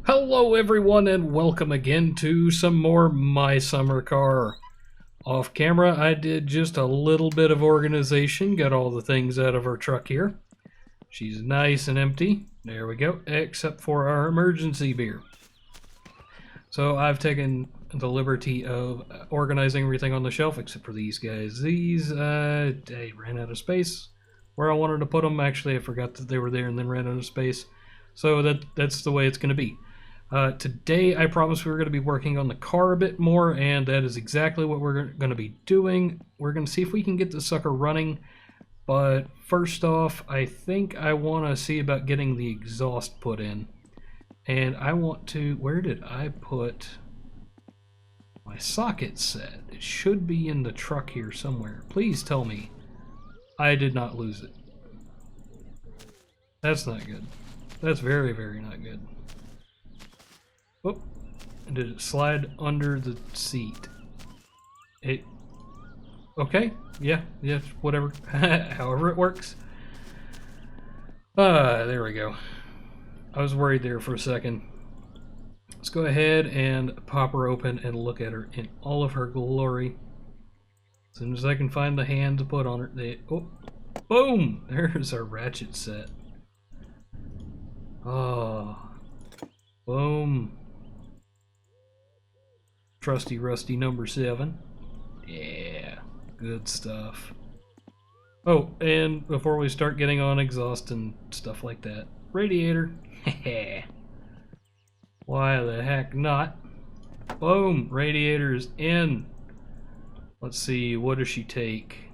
Hello everyone and welcome again to some more My Summer Car. Off camera I did just a little bit of organization, got all the things out of her truck here. She's nice and empty, there we go, except for our emergency beer. So I've taken the liberty of organizing everything on the shelf except for these guys. These, I ran out of space where I wanted to put them. Actually I forgot that they were there and then ran out of space. So that's the way it's going to be. Today I promised we were going to be working on the car a bit more, and that is exactly what we're going to be doing. We're going to see if we can get the sucker running, but first off I think I want to see about getting the exhaust put in. And I want to, where did I put my socket set? It should be in the truck here somewhere. Please tell me I did not lose it. That's not good. That's very, very not good. Oh, did it slide under the seat? Okay, yeah, whatever, however it works. There we go. I was worried there for a second. Let's go ahead and pop her open and look at her in all of her glory. As soon as I can find the hand to put on her, oh, boom! There's our ratchet set. Oh, boom. Trusty rusty number 7. Yeah, good stuff. Oh, and before we start getting on exhaust and stuff like that, radiator. Why the heck not? Boom, radiator's in. Let's see, what does she take?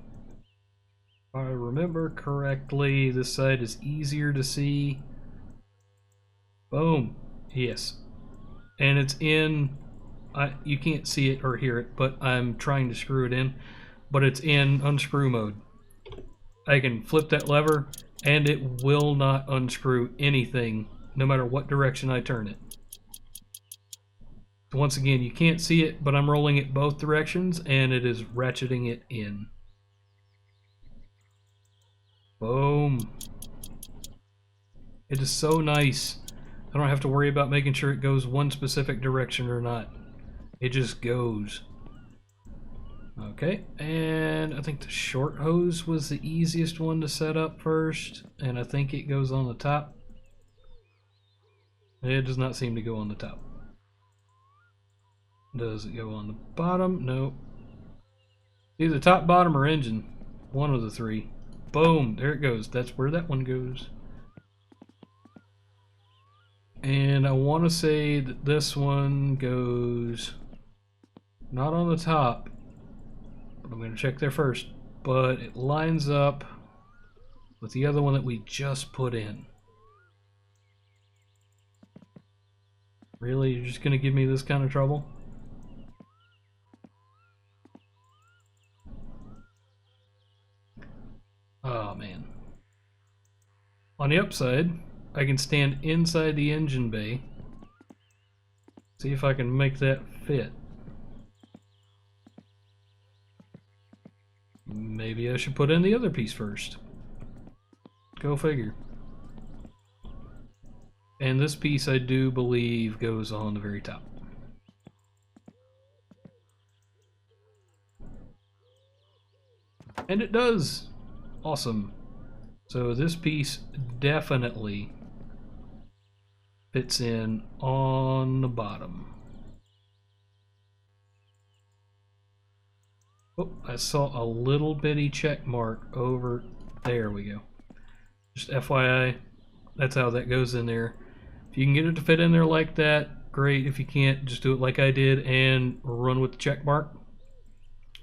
If I remember correctly, this side is easier to see. Boom, yes. And it's in. You can't see it or hear it, but I'm trying to screw it in. But it's in unscrew mode. I can flip that lever and it will not unscrew anything, no matter what direction I turn it. Once again, you can't see it, but I'm rolling it both directions and it is ratcheting it in. Boom. It is so nice. I don't have to worry about making sure it goes one specific direction or not. It just goes. Okay, and I think the short hose was the easiest one to set up first, and I think it goes on the top. It does not seem to go on the top. Does it go on the bottom? No. Either top, bottom, or engine. One of the three. Boom, there it goes. That's where that one goes. And I want to say that this one goes not on the top, but I'm going to check there first. But it lines up with the other one that we just put in. Really? You're just going to give me this kind of trouble? Oh man. On the upside, I can stand inside the engine bay. See if I can make that fit. Maybe I should put in the other piece first. Go figure. And this piece I do believe goes on the very top. And it does! Awesome. So this piece definitely fits in on the bottom. Oh, I saw a little bitty check mark over there. We go. Just FYI, that's how that goes in there. If you can get it to fit in there like that, great. If you can't, just do it like I did and run with the check mark.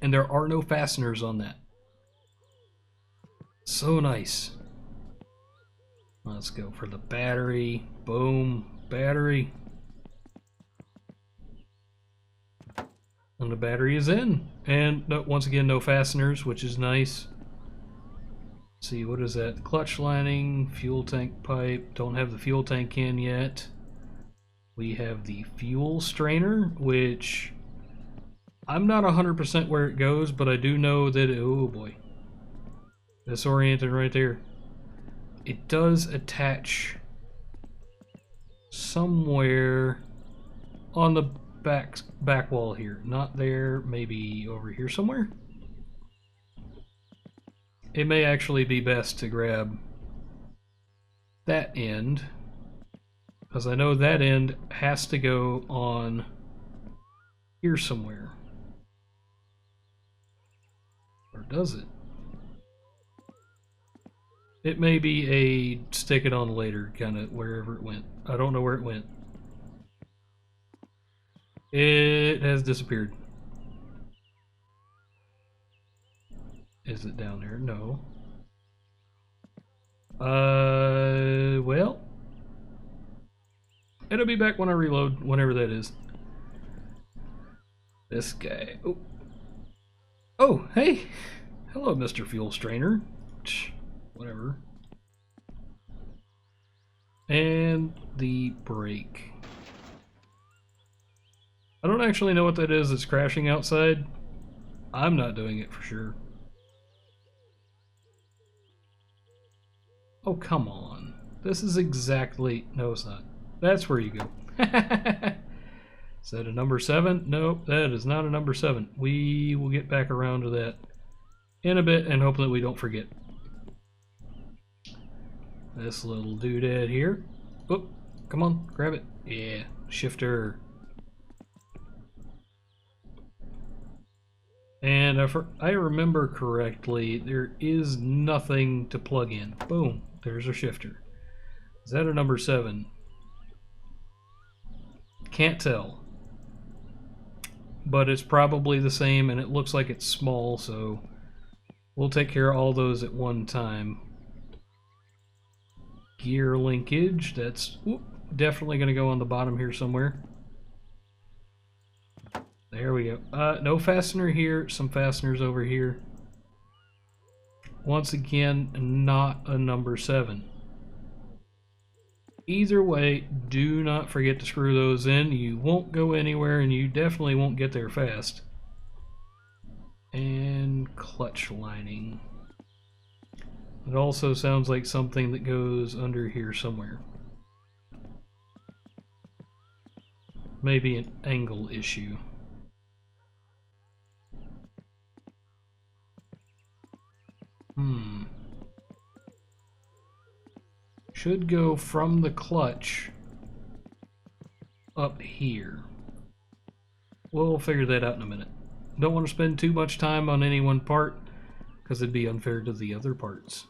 And there are no fasteners on that. So nice. Let's go for the battery. Boom, battery. And the battery is in. And once again, no fasteners, which is nice. Let's see, what is that? Clutch lining, fuel tank pipe. Don't have the fuel tank in yet. We have the fuel strainer, which I'm not 100% where it goes, but I do know that, oh boy. Disoriented right there. It does attach somewhere on the back wall here. Not there, maybe over here somewhere. It may actually be best to grab that end, because I know that end has to go on here somewhere. Or does it? It may be a stick it on later kind of wherever it went. I don't know where it went. It has disappeared. Is it down there? No. Well, it'll be back when I reload, whenever that is. This guy. Oh, oh, hey, hello, Mr. Fuel Strainer. Whatever. And the brake. I don't actually know what that is that's crashing outside. I'm not doing it for sure. Oh, come on. This is exactly... No, it's not. That's where you go. Is that a number 7? Nope, that is not a number 7. We will get back around to that in a bit, and hopefully we don't forget. This little doodad here. Oh, come on, grab it. Yeah, shifter. And if I remember correctly, there is nothing to plug in. Boom, there's a shifter. Is that a number 7? Can't tell. But it's probably the same, and it looks like it's small, so we'll take care of all those at one time. Gear linkage, that's definitely going to go on the bottom here somewhere. There we go. No fastener here, some fasteners over here. Once again, not a number 7. Either way, do not forget to screw those in. You won't go anywhere, and you definitely won't get there fast. And clutch lining. It also sounds like something that goes under here somewhere. Maybe an angle issue. Should go from the clutch up here. We'll figure that out in a minute. Don't want to spend too much time on any one part, because it'd be unfair to the other parts.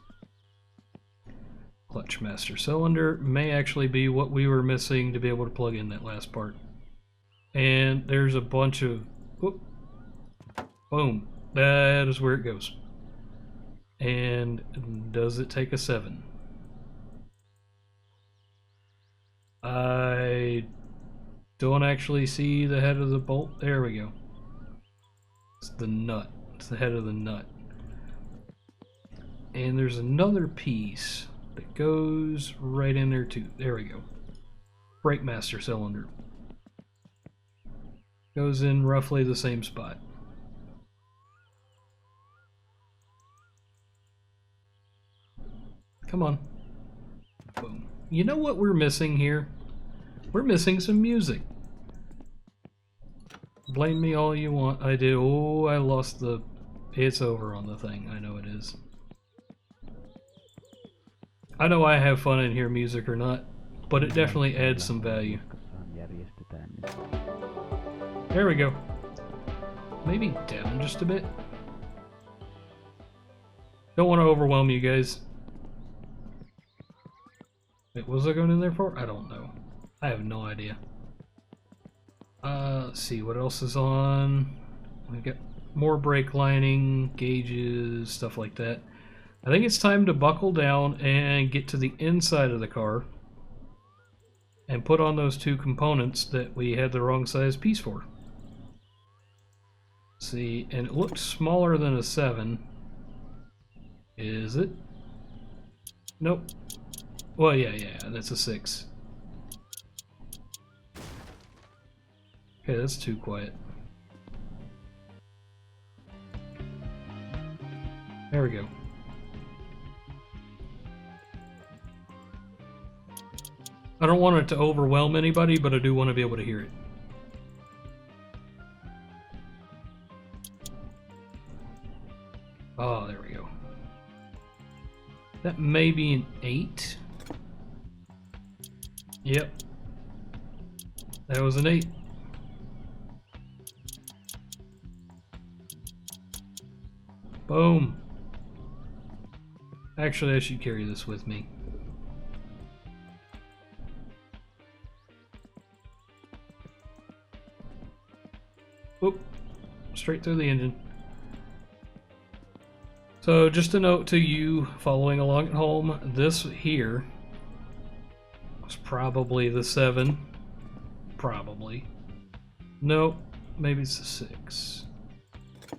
Clutch master cylinder may actually be what we were missing to be able to plug in that last part. And there's a bunch of... Whoop, boom. That is where it goes. And does it take a 7? I don't actually see the head of the bolt. There we go. It's the nut. It's the head of the nut. And there's another piece that goes right in there too. There we go. Brake master cylinder. Goes in roughly the same spot. Come on. Boom. You know what we're missing here? We're missing some music. Blame me all you want. I did. Oh, I lost the... It's over on the thing. I know it is. I know I have fun in here, music or not, but it definitely adds some value. There we go. Maybe down just a bit. Don't want to overwhelm you guys. Wait, what was I going in there for? I don't know. I have no idea. Let's see, what else is on? We've got more brake lining, gauges, stuff like that. I think it's time to buckle down and get to the inside of the car and put on those 2 components that we had the wrong size piece for. See, and it looked smaller than a 7. Is it? Nope. Well, yeah, that's a 6. Okay, that's too quiet. There we go. I don't want it to overwhelm anybody, but I do want to be able to hear it. Oh, there we go. That may be an 8. Yep. That was an 8. Boom. Actually, I should carry this with me. Oop. Straight through the engine. So just a note to you following along at home, this here was probably the 7. Probably. Nope, maybe it's the 6. A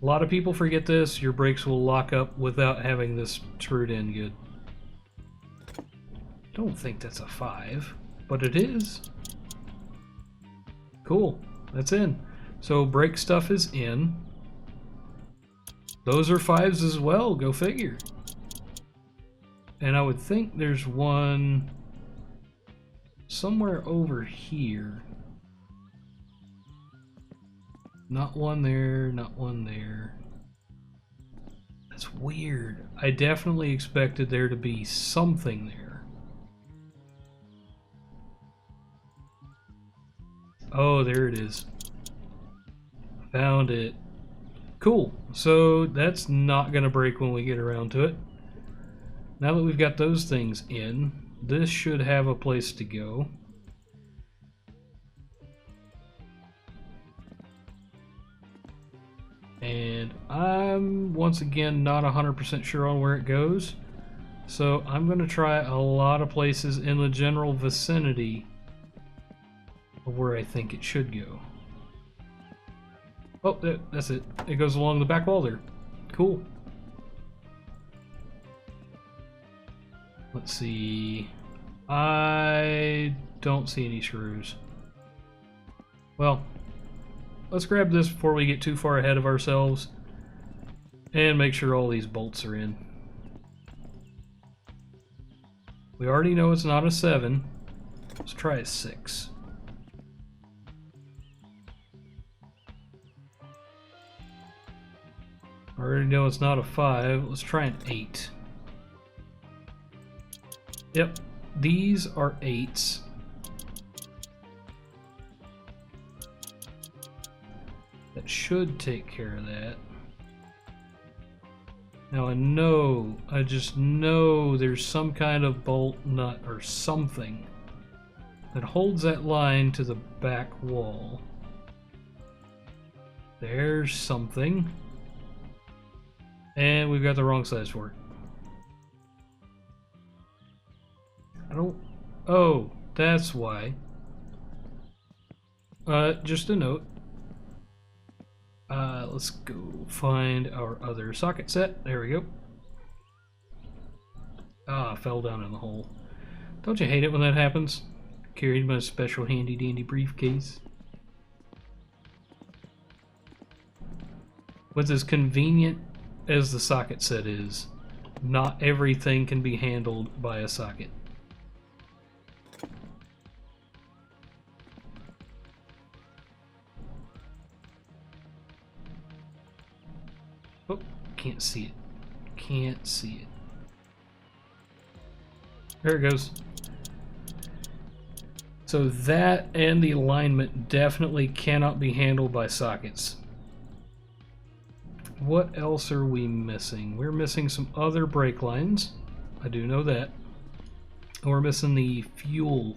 lot of people forget this. Your brakes will lock up without having this screwed in good. Don't think that's a 5, but it is. Cool, that's in. So brake stuff is in. Those are 5s as well, go figure. And I would think there's one somewhere over here. Not one there, not one there. That's weird. I definitely expected there to be something there. Oh, there it is. Found it. Cool. So that's not going to break when we get around to it. Now that we've got those things in, this should have a place to go. And I'm once again not 100% sure on where it goes. So I'm going to try a lot of places in the general vicinity of where I think it should go. Oh, that's it. It goes along the back wall there. Cool. Let's see. I don't see any screws. Well, let's grab this before we get too far ahead of ourselves and make sure all these bolts are in. We already know it's not a 7. Let's try a 6. I already know it's not a 5. Let's try an 8. Yep, these are 8s. That should take care of that. Now I just know there's some kind of bolt nut or something that holds that line to the back wall. There's something. And we've got the wrong size for it. Oh, that's why. Just a note. Let's go find our other socket set. There we go. Ah, fell down in the hole. Don't you hate it when that happens? Carried my special handy dandy briefcase. What's as convenient as the socket set is, not everything can be handled by a socket. Oh, can't see it. Can't see it. There it goes. So that and the alignment definitely cannot be handled by sockets. What else are we missing? We're missing some other brake lines. I do know that. And we're missing the fuel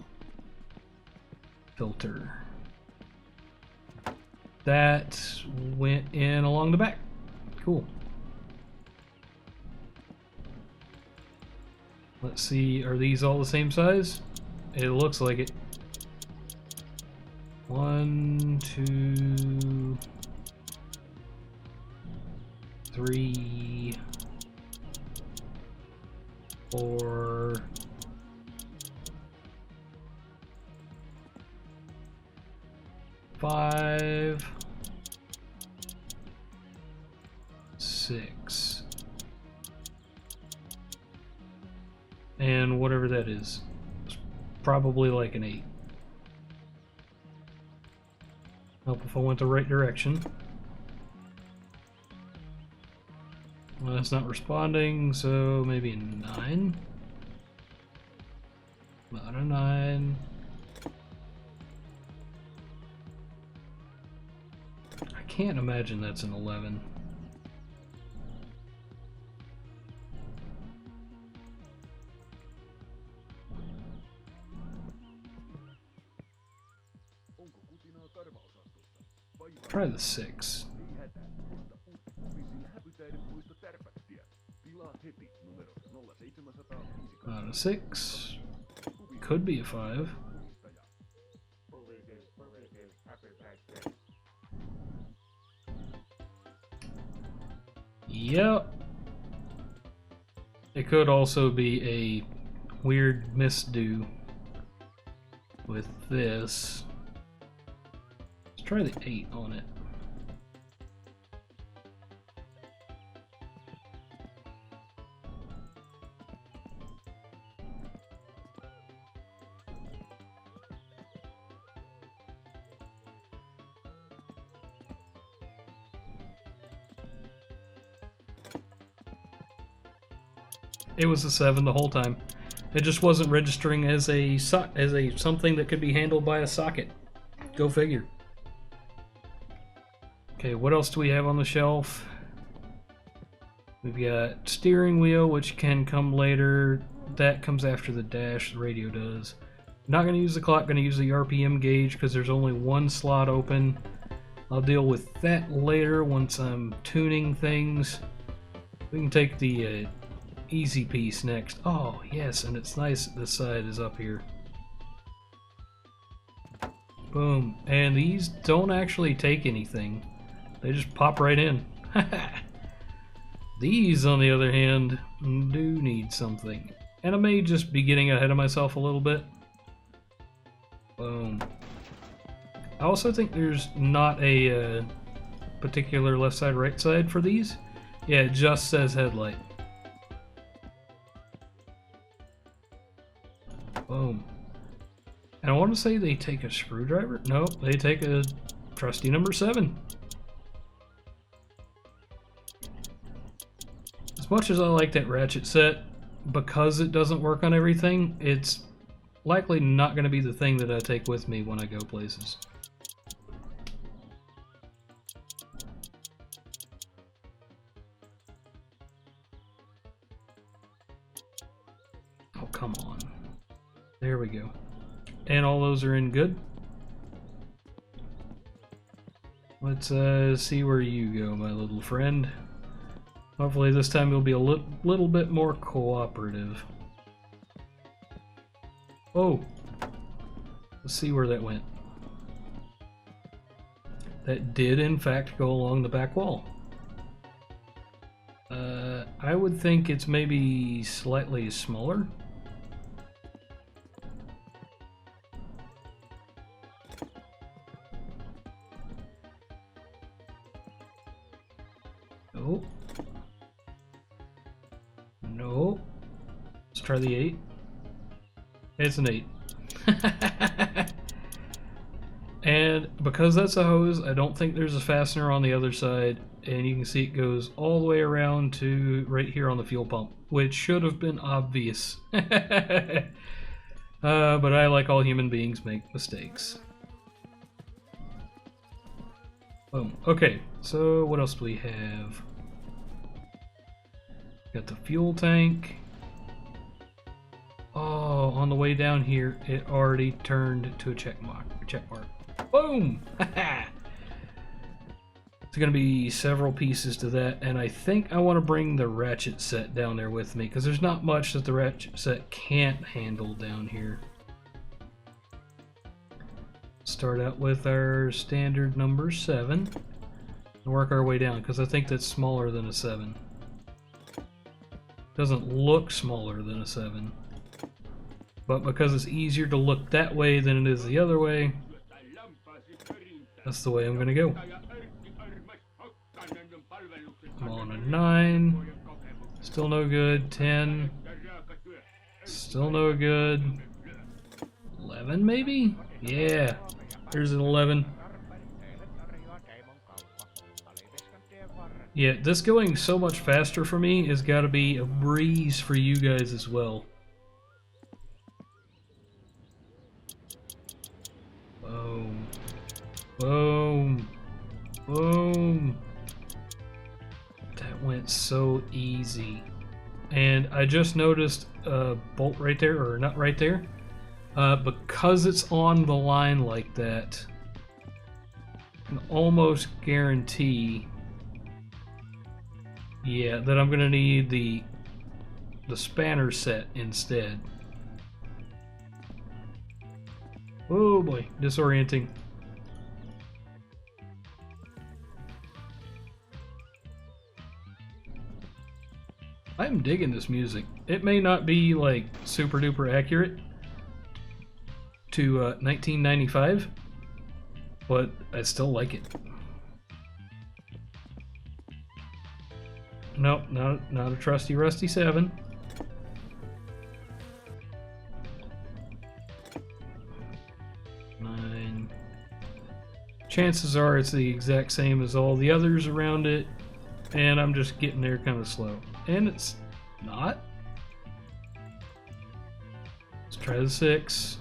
filter. That went in along the back. Cool. Let's see, are these all the same size? It looks like it. 1, 2, 3, 4, 5, 6, and whatever that is. probably like an 8. Help if I went the right direction. Well, that's not responding, so maybe a 9. Not a 9. I can't imagine that's an 11. Try the 6. Not a 6. Could be a 5. Yep. It could also be a weird misdo with this. Let's try the 8 on it. It was a 7 the whole time. It just wasn't registering as a something that could be handled by a socket. Go figure. Okay, what else do we have on the shelf? We've got steering wheel, which can come later. That comes after the dash, the radio does. Not going to use the clock, going to use the RPM gauge because there's only one slot open. I'll deal with that later once I'm tuning things. We can take the easy piece next. Oh, yes, and it's nice that this side is up here. Boom. And these don't actually take anything. They just pop right in. These, on the other hand, do need something. And I may just be getting ahead of myself a little bit. Boom. I also think there's not a particular left side, right side for these. Yeah, it just says headlight. Boom. And I want to say they take a screwdriver. No, they take a trusty number 7. As much as I like that ratchet set, because it doesn't work on everything, it's likely not going to be the thing that I take with me when I go places. Oh, come on. There we go. And all those are in good. Let's see where you go, my little friend. Hopefully this time you'll be a little bit more cooperative. Oh! Let's see where that went. That did, in fact, go along the back wall. I would think it's maybe slightly smaller. Oh. No. Let's try the 8. It's an 8. And because that's a hose, I don't think there's a fastener on the other side. And you can see it goes all the way around to right here on the fuel pump, which should have been obvious. But I, like all human beings, make mistakes. Boom. Okay, so what else do we have? Got the fuel tank. Oh, on the way down here, it already turned to a check mark. Boom! There's going to be several pieces to that, and I think I want to bring the ratchet set down there with me, because there's not much that the ratchet set can't handle down here. Start out with our standard number 7, and work our way down, because I think that's smaller than a 7. Doesn't look smaller than a 7. But because it's easier to look that way than it is the other way, that's the way I'm going to go. I'm on a 9. Still no good. 10. Still no good. 11 maybe? Yeah, there's an 11. Yeah, this going so much faster for me has got to be a breeze for you guys as well. Boom. Boom. Boom. That went so easy. And I just noticed a bolt right there, or not right there. Because it's on the line like that, I can almost guarantee, yeah, that I'm gonna need the spanner set instead. Oh boy, disorienting. I'm digging this music. It may not be like super duper accurate to 1995, but I still like it. Nope, not a trusty rusty 7. Chances are it's the exact same as all the others around it, and I'm just getting there kind of slow. And it's not. Let's try the 6.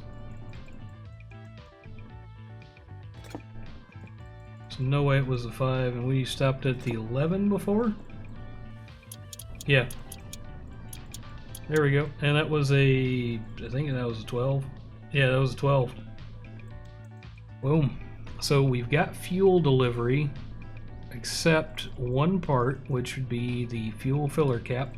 So no way it was a 5, and we stopped at the 11 before? Yeah. There we go. And that was I think that was a 12. Yeah, that was a 12. Boom. So we've got fuel delivery, except one part, which would be the fuel filler cap.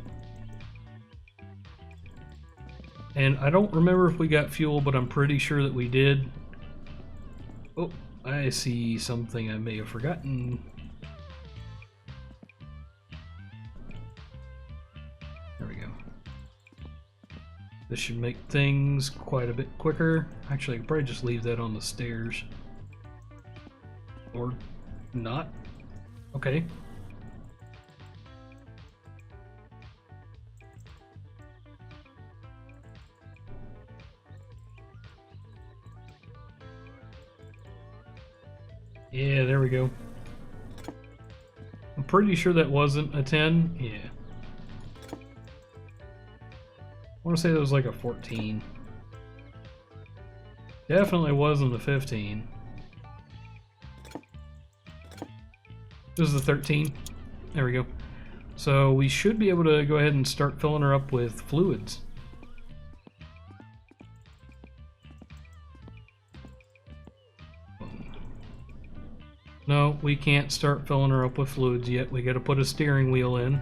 And I don't remember if we got fuel, but I'm pretty sure that we did. Oh, I see something I may have forgotten. There we go. This should make things quite a bit quicker. Actually, I could probably just leave that on the stairs. Or not. Okay. Yeah, there we go. I'm pretty sure that wasn't a 10. Yeah. I want to say that was like a 14. Definitely wasn't a 15. This is the 13. There we go. So we should be able to go ahead and start filling her up with fluids. No, we can't start filling her up with fluids yet. We got to put a steering wheel in.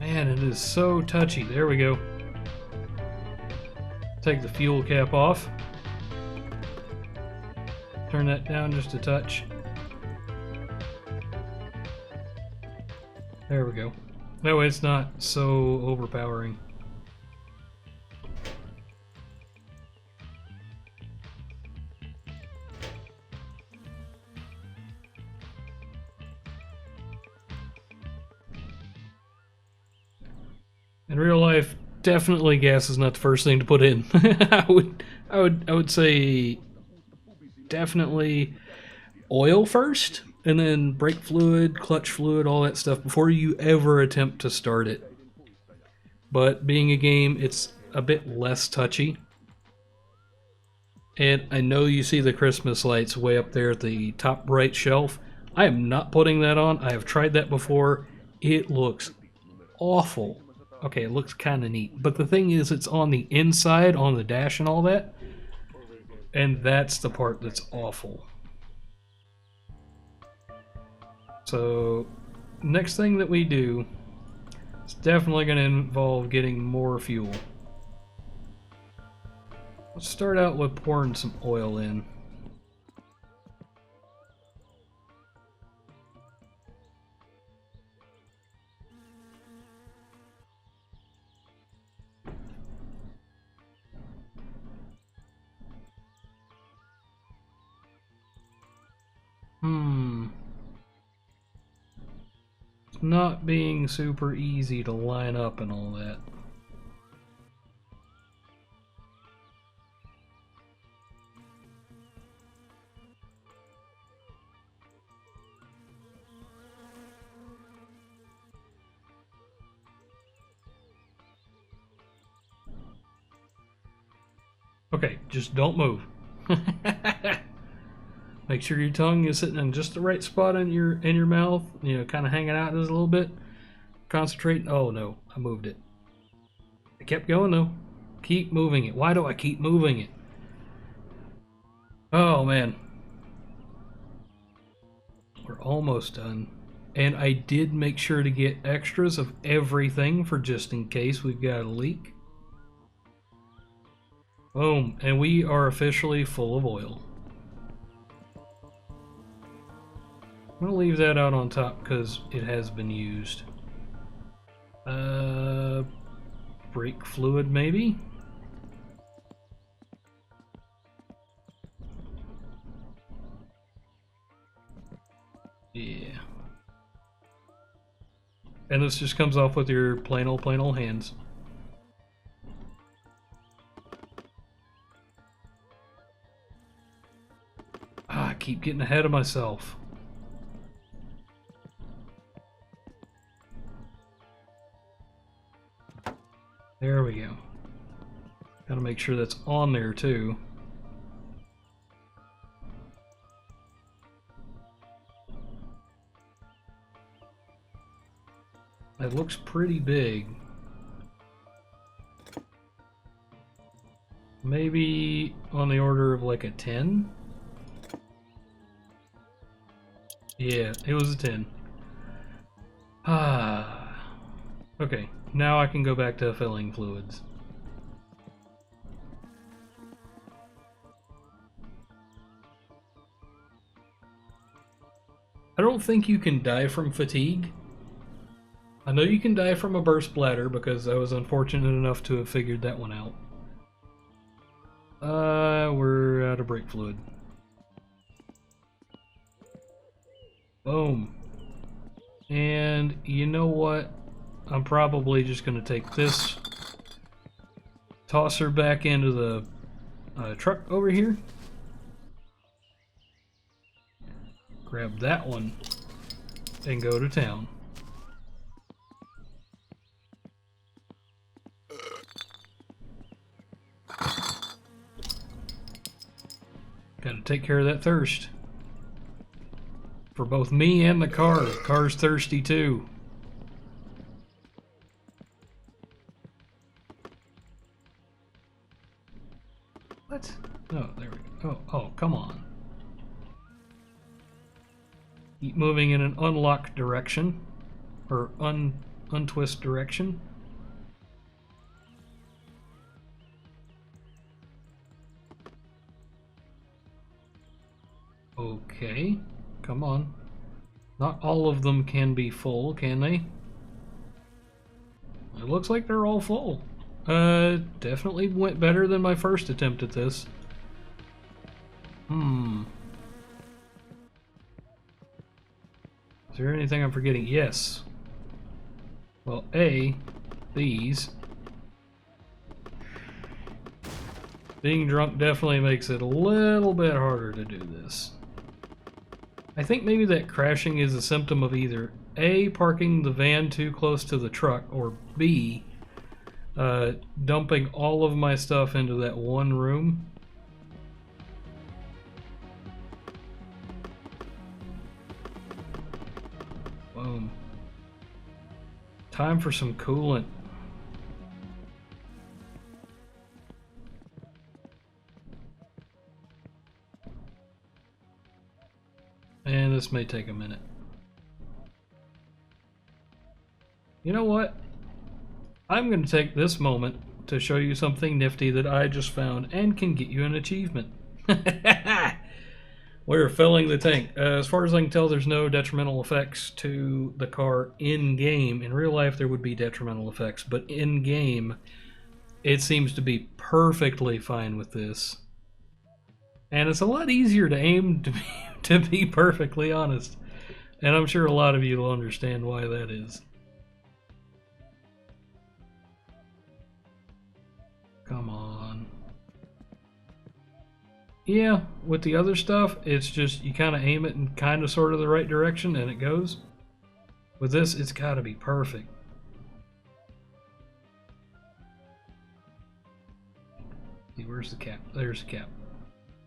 Man, it is so touchy. There we go. Take the fuel cap off. Turn that down just a touch. There we go. That way it's not so overpowering. In real life, definitely gas is not the first thing to put in. I would say definitely oil first, and then brake fluid, clutch fluid, all that stuff before you ever attempt to start it. But being a game, it's a bit less touchy. And I know you see the Christmas lights way up there at the top right shelf. I am not putting that on. I have tried that before. It looks awful. Okay, it looks kind of neat. But the thing is, it's on the inside, on the dash and all that. And that's the part that's awful. So, next thing that we do is definitely going to involve getting more fuel. Let's start out with pouring some oil in. It's not being super easy to line up and all that. Okay, just don't move. Make sure your tongue is sitting in just the right spot in your mouth. You know, kind of hanging out just a little bit. Concentrate. Oh no, I moved it. I kept going though. Keep moving it. Why do I keep moving it? Oh man. We're almost done. And I did make sure to get extras of everything for just in case we've got a leak. Boom. And we are officially full of oil. I'm going to leave that out on top because it has been used. Brake fluid maybe? Yeah. And this just comes off with your plain old hands. Ah, I keep getting ahead of myself. There we go. Gotta make sure that's on there too. It looks pretty big. Maybe on the order of like a 10? Yeah, it was a 10. Ah. Okay, now I can go back to filling fluids. I don't think you can die from fatigue. I know you can die from a burst bladder because I was unfortunate enough to have figured that one out. We're out of brake fluid. Boom. And you know what? I'm probably just going to take this, toss her back into the truck over here. Grab that one and go to town. Gotta take care of that thirst. For both me and the car. The car's thirsty too. What? Oh, there we go. Oh, come on. Keep moving in an unlock direction. Or untwist direction. Okay, come on. Not all of them can be full, can they? It looks like they're all full. Definitely went better than my first attempt at this. Is there anything I'm forgetting? Yes. Well, these. Being drunk definitely makes it a little bit harder to do this. I think maybe that crashing is a symptom of either A, parking the van too close to the truck, or B, dumping all of my stuff into that one room. Boom. Time for some coolant. And this may take a minute. You know what? I'm going to take this moment to show you something nifty that I just found and can get you an achievement. We're filling the tank. As far as I can tell, there's no detrimental effects to the car in-game. In real life, there would be detrimental effects, but in-game, it seems to be perfectly fine with this. And it's a lot easier to aim to be perfectly honest. And I'm sure a lot of you will understand why that is. Come on. Yeah, with the other stuff, it's just you kind of aim it in kind of sort of the right direction and it goes. With this, it's got to be perfect. See, where's the cap? There's the cap.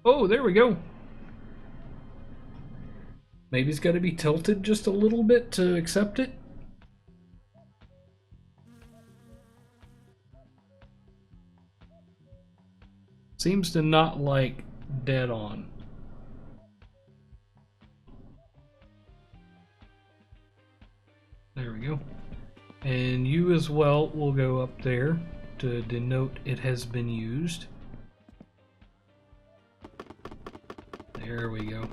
Oh, there we go. Maybe it's got to be tilted just a little bit to accept it. Seems to not like dead on. There we go. And you as well will go up there to denote it has been used. There we go.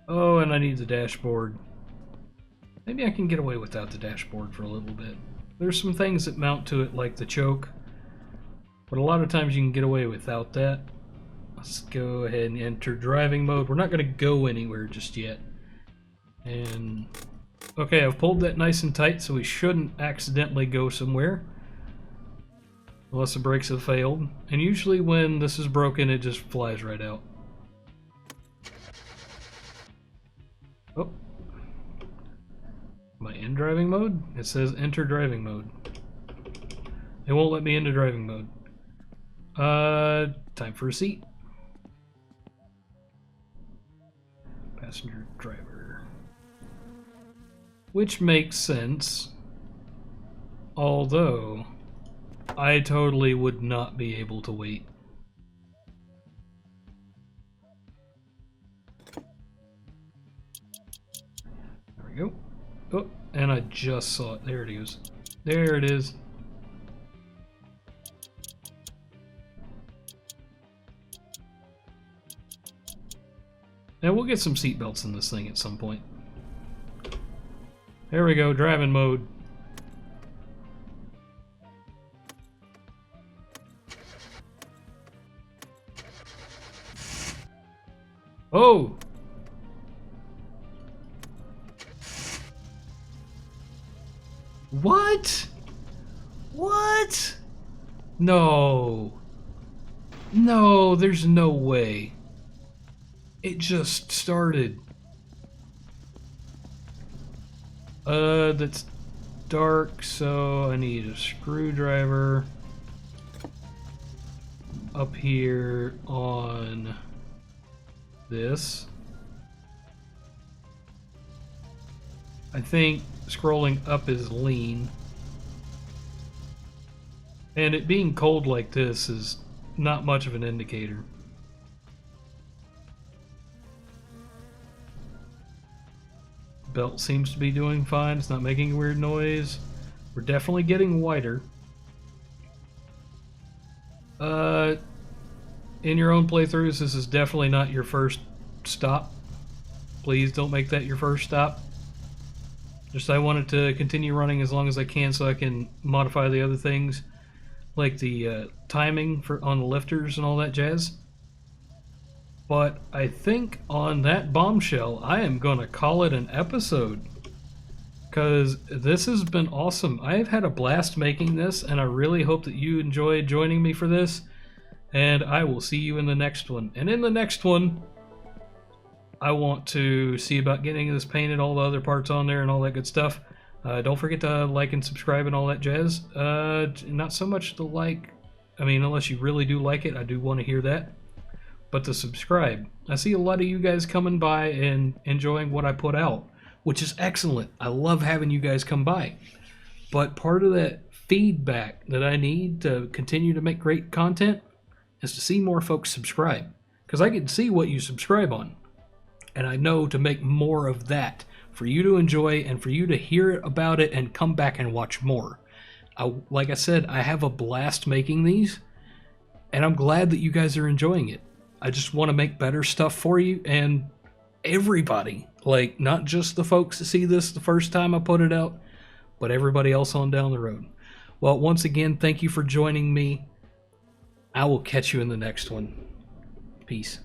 Oh, and I need the dashboard. Maybe I can get away without the dashboard for a little bit. There's some things that mount to it, like the choke, but a lot of times you can get away without that. Let's go ahead and enter driving mode. We're not going to go anywhere just yet. And okay, I've pulled that nice and tight, so we shouldn't accidentally go somewhere. Unless the brakes have failed. And usually when this is broken, it just flies right out. Oh. Am I in driving mode? It says enter driving mode. It won't let me into driving mode. Time for a seat. Passenger driver. Which makes sense. Although, I totally would not be able to wait. There we go. Oh, and I just saw it. There it is. There it is. Now we'll get some seatbelts in this thing at some point. There we go, driving mode. Oh! What? What? No. No, there's no way. It just started. That's dark, so I need a screwdriver up here on this. I think scrolling up is lean. And it being cold like this is not much of an indicator. Belt seems to be doing fine. It's not making a weird noise. We're definitely getting wider. In your own playthroughs, this is definitely not your first stop. Please don't make that your first stop. Just I want it to continue running as long as I can so I can modify the other things, like the timing on the lifters and all that jazz. But I think on that bombshell, I am going to call it an episode. Because this has been awesome. I have had a blast making this, and I really hope that you enjoyed joining me for this. And I will see you in the next one. And in the next one, I want to see about getting this painted, all the other parts on there and all that good stuff. Don't forget to like and subscribe and all that jazz. Not so much the like. I mean, unless you really do like it, I do want to hear that. But to subscribe. I see a lot of you guys coming by and enjoying what I put out, which is excellent. I love having you guys come by. But part of that feedback that I need to continue to make great content is to see more folks subscribe. Because I can see what you subscribe on. And I know to make more of that for you to enjoy and for you to hear about it and come back and watch more. Like I said, I have a blast making these, and I'm glad that you guys are enjoying it. I just want to make better stuff for you and everybody. Like, not just the folks that see this the first time I put it out, but everybody else on down the road. Well, once again, thank you for joining me. I will catch you in the next one. Peace.